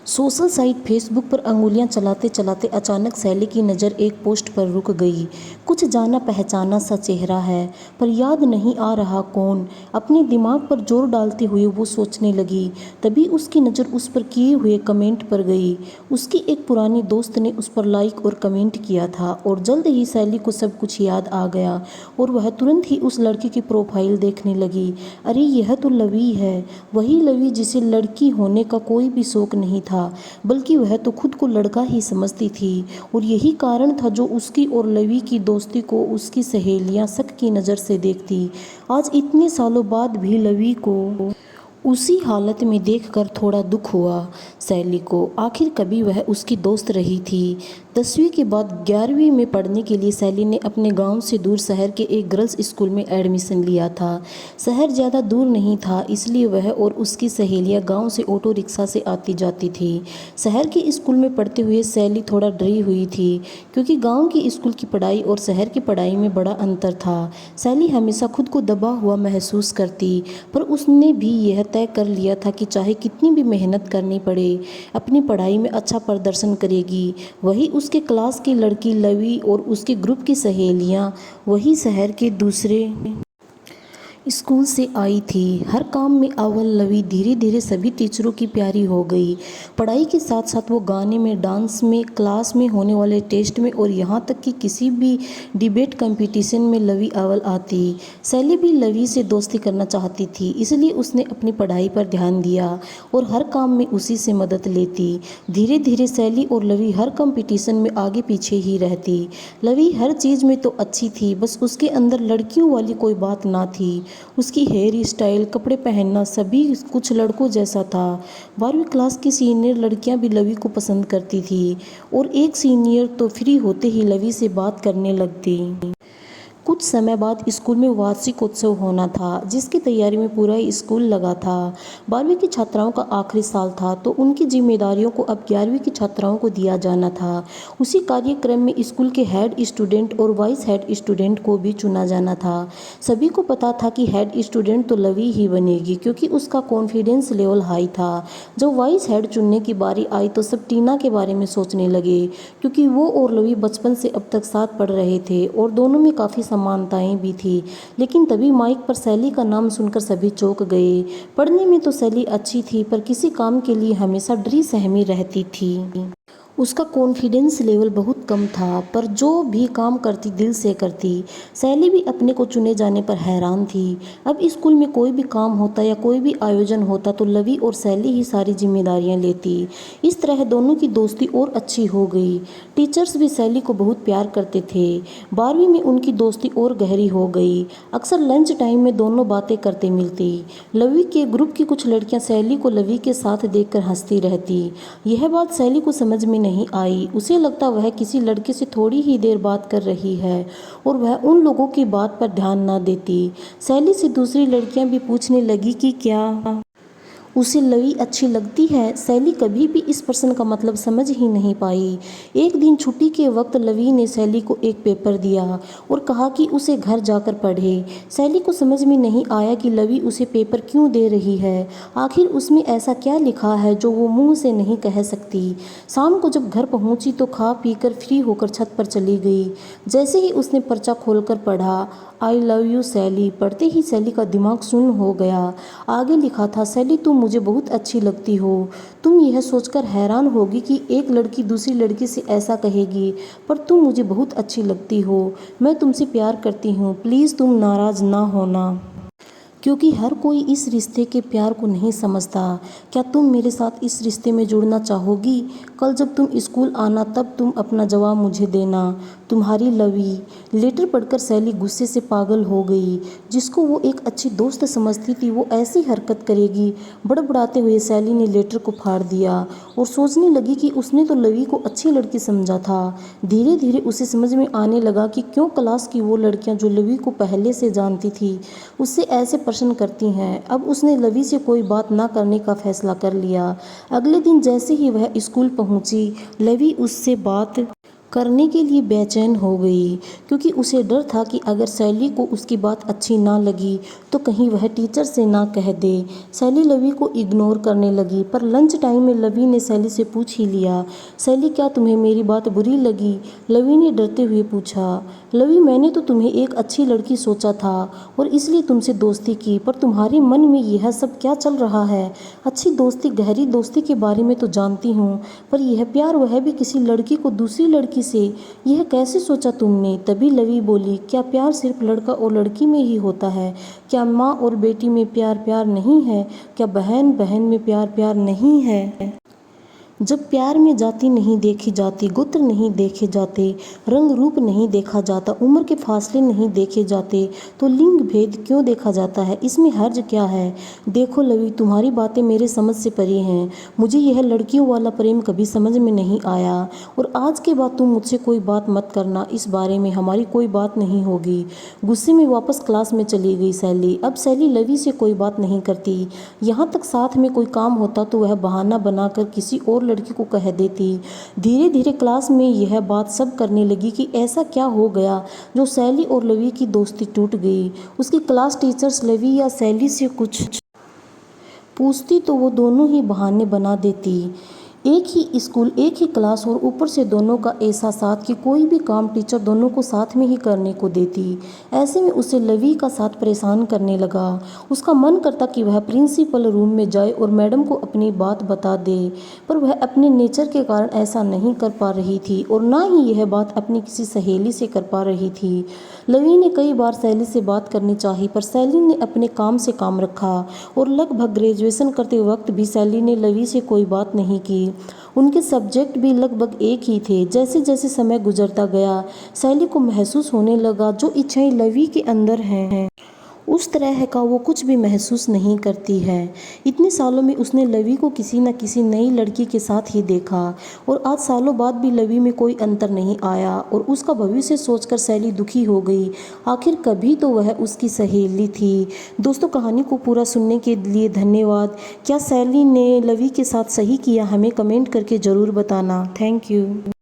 Social site Facebook पर अंगुलियां चलाते चलाते अचानक सैली की नज़र एक पोस्ट पर रुक गई। कुछ जाना पहचाना सा चेहरा है, पर याद नहीं आ रहा कौन। अपने दिमाग पर जोर डालते हुए वो सोचने लगी। तभी उसकी नज़र उस पर किए हुए कमेंट पर गई। उसकी एक पुरानी दोस्त ने उस पर लाइक और कमेंट किया था और जल्द ही सैली को सब कुछ याद आ गया और वह तुरंत ही उस लड़के की प्रोफाइल देखने लगी। अरे यह तो लवी है, वही लवी जिसे लड़की होने का कोई भी शौक नहीं था, बल्कि वह तो खुद को लड़का ही समझती थी। और यही कारण था जो उसकी और लवी की दोस्ती को उसकी सहेलियां शक की नज़र से देखती। आज इतने सालों बाद भी लवी को उसी हालत में देखकर थोड़ा दुख हुआ सैली को। आखिर कभी वह उसकी दोस्त रही थी। 10वीं के बाद 11वीं में पढ़ने के लिए सैली ने अपने गांव से दूर शहर के एक गर्ल्स स्कूल में एडमिशन लिया था। शहर ज़्यादा दूर नहीं था, इसलिए वह और उसकी सहेलियां गांव से ऑटो रिक्शा से आती जाती थी। शहर के स्कूल में पढ़ते हुए सैली थोड़ा डरी हुई थी, क्योंकि गाँव की स्कूल की पढ़ाई और शहर की पढ़ाई में बड़ा अंतर था। सैली हमेशा खुद को दबा हुआ महसूस करती, पर उसने भी यह तय कर लिया था कि चाहे कितनी भी मेहनत करनी पड़े, अपनी पढ़ाई में अच्छा प्रदर्शन करेगी। वही उसके क्लास की लड़की लवी और उसके ग्रुप की सहेलियां वही शहर के दूसरे स्कूल से आई थी। हर काम में अव्वल लवी धीरे धीरे सभी टीचरों की प्यारी हो गई। पढ़ाई के साथ साथ वो गाने में, डांस में, क्लास में होने वाले टेस्ट में और यहाँ तक कि किसी भी डिबेट कंपटीशन में लवी अव्वल आती। सैली भी लवी से दोस्ती करना चाहती थी, इसलिए उसने अपनी पढ़ाई पर ध्यान दिया और हर काम में उसी से मदद लेती। धीरे धीरे सैली और लवी हर कंपटीशन में आगे पीछे ही रहती। लवी हर चीज़ में तो अच्छी थी, बस उसके अंदर लड़कियों वाली कोई बात ना थी। उसकी हेयर स्टाइल, कपड़े पहनना सभी कुछ लड़कों जैसा था। 12वीं क्लास की सीनियर लड़कियां भी लवी को पसंद करती थी और एक सीनियर तो फ्री होते ही लवी से बात करने लगती। कुछ समय बाद स्कूल में वार्षिकोत्सव होना था, जिसकी तैयारी में पूरा स्कूल लगा था। 12वीं की छात्राओं का आखिरी साल था, तो उनकी जिम्मेदारियों को अब 11वीं की छात्राओं को दिया जाना था। उसी कार्यक्रम में स्कूल के हेड स्टूडेंट और वाइस हेड स्टूडेंट को भी चुना जाना था। सभी को पता था कि हेड स्टूडेंट तो लवी ही बनेगी, क्योंकि उसका कॉन्फिडेंस लेवल हाई था। जब वाइस हेड चुनने की बारी आई तो सब टीना के बारे में सोचने लगे, क्योंकि वो और लवी बचपन से अब तक साथ पढ़ रहे थे और दोनों में काफ़ी समानताएं भी थी। लेकिन तभी माइक पर सैली का नाम सुनकर सभी चौंक गए। पढ़ने में तो सैली अच्छी थी, पर किसी काम के लिए हमेशा डरी सहमी रहती थी। उसका कॉन्फिडेंस लेवल बहुत कम था, पर जो भी काम करती दिल से करती। सैली भी अपने को चुने जाने पर हैरान थी। अब स्कूल में कोई भी काम होता या कोई भी आयोजन होता तो लवी और सैली ही सारी जिम्मेदारियां लेती। इस तरह दोनों की दोस्ती और अच्छी हो गई। टीचर्स भी सैली को बहुत प्यार करते थे। 12वीं में उनकी दोस्ती और गहरी हो गई। अक्सर लंच टाइम में दोनों बातें करते मिलती। लवी के ग्रुप की कुछ लड़कियां सैली को लवी के साथ देखकर हंसती रहती। यह बात सैली को समझ में नहीं आई। उसे लगता वह किसी लड़के से थोड़ी ही देर बात कर रही है और वह उन लोगों की बात पर ध्यान ना देती। सैली से दूसरी लड़कियां भी पूछने लगी कि क्या उसे लवी अच्छी लगती है। सैली कभी भी इस प्रश्न का मतलब समझ ही नहीं पाई। एक दिन छुट्टी के वक्त लवी ने सैली को एक पेपर दिया और कहा कि उसे घर जाकर पढ़े। सैली को समझ में नहीं आया कि लवी उसे पेपर क्यों दे रही है। आखिर उसमें ऐसा क्या लिखा है जो वो मुंह से नहीं कह सकती। शाम को जब घर पहुंची तो खा पीकर फ्री होकर छत पर चली गई। जैसे ही उसने पर्चा खोलकर पढ़ा, आई लव यू सैली, पढ़ते ही सैली का दिमाग सुन्न हो गया। आगे लिखा था, सैली तुम मुझे बहुत अच्छी लगती हो। तुम यह सोचकर हैरान होगी कि एक लड़की दूसरी लड़की से ऐसा कहेगी, पर तुम मुझे बहुत अच्छी लगती हो। मैं तुमसे प्यार करती हूँ, प्लीज़ तुम नाराज़ ना होना, क्योंकि हर कोई इस रिश्ते के प्यार को नहीं समझता। क्या तुम मेरे साथ इस रिश्ते में जुड़ना चाहोगी? कल जब तुम स्कूल आना तब तुम अपना जवाब मुझे देना। तुम्हारी लवी। लेटर पढ़कर सैली गुस्से से पागल हो गई। जिसको वो एक अच्छी दोस्त समझती थी वो ऐसी हरकत करेगी। बड़बड़ाते हुए सैली ने लेटर को फाड़ दिया और सोचने लगी कि उसने तो लवी को अच्छी लड़की समझा था। धीरे धीरे उसे समझ में आने लगा कि क्यों क्लास की वो लड़कियां जो लवी को पहले से जानती थी उससे ऐसे प्रश्न करती हैं। अब उसने लवी से कोई बात ना करने का फैसला कर लिया। अगले दिन जैसे ही वह स्कूल पहुंची, लवी उससे बात करने के लिए बेचैन हो गई, क्योंकि उसे डर था कि अगर सैली को उसकी बात अच्छी ना लगी तो कहीं वह टीचर से ना कह दे। सैली लवी को इग्नोर करने लगी, पर लंच टाइम में लवी ने सैली से पूछ ही लिया, सैली क्या तुम्हें मेरी बात बुरी लगी? लवी ने डरते हुए पूछा। लवी, मैंने तो तुम्हें एक अच्छी लड़की सोचा था और इसलिए तुमसे दोस्ती की, पर तुम्हारे मन में यह सब क्या चल रहा है? अच्छी दोस्ती, गहरी दोस्ती के बारे में तो जानती हूँ, पर यह प्यार, वह भी किसी लड़की को दूसरी लड़की से, यह कैसे सोचा तुमने? तभी लवी बोली, क्या प्यार सिर्फ लड़का और लड़की में ही होता है? क्या माँ और बेटी में प्यार प्यार नहीं है? क्या बहन बहन में प्यार प्यार नहीं है? जब प्यार में जाति नहीं देखी जाती, गोत्र नहीं देखे जाते, रंग रूप नहीं देखा जाता, उम्र के फासले नहीं देखे जाते, तो लिंग भेद क्यों देखा जाता है? इसमें हर्ज क्या है? देखो लवी, तुम्हारी बातें मेरे समझ से परे हैं। मुझे यह लड़कियों वाला प्रेम कभी समझ में नहीं आया, और आज के बाद तुम मुझसे कोई बात मत करना, इस बारे में हमारी कोई बात नहीं होगी। गुस्से में वापस क्लास में चली गई सैली। अब सैली लवी से कोई बात नहीं करती, यहाँ तक साथ में कोई काम होता तो वह बहाना बनाकर किसी और लड़की को कह देती। धीरे धीरे क्लास में यह बात सब करने लगी कि ऐसा क्या हो गया जो सैली और लवी की दोस्ती टूट गई। उसकी क्लास टीचर्स लवी या सैली से कुछ पूछती तो वो दोनों ही बहाने बना देती। एक ही स्कूल, एक ही क्लास, और ऊपर से दोनों का ऐसा साथ कि कोई भी काम टीचर दोनों को साथ में ही करने को देती। ऐसे में उसे लवी का साथ परेशान करने लगा। उसका मन करता कि वह प्रिंसिपल रूम में जाए और मैडम को अपनी बात बता दे, पर वह अपने नेचर के कारण ऐसा नहीं कर पा रही थी, और ना ही यह बात अपनी किसी सहेली से कर पा रही थी। लवी ने कई बार सैली से बात करनी चाही, पर सैली ने अपने काम से काम रखा, और लगभग ग्रेजुएशन करते वक्त भी सैली ने लवी से कोई बात नहीं की। उनके सब्जेक्ट भी लगभग एक ही थे। जैसे जैसे समय गुजरता गया, सैली को महसूस होने लगा जो इच्छाएं लवी के अंदर हैं, उस तरह का वो कुछ भी महसूस नहीं करती है। इतने सालों में उसने लवी को किसी न किसी नई लड़की के साथ ही देखा, और आज सालों बाद भी लवी में कोई अंतर नहीं आया, और उसका भविष्य सोचकर सैली दुखी हो गई। आखिर कभी तो वह उसकी सहेली थी। दोस्तों, कहानी को पूरा सुनने के लिए धन्यवाद। क्या सैली ने लवी के साथ सही किया? हमें कमेंट करके ज़रूर बताना। Thank you.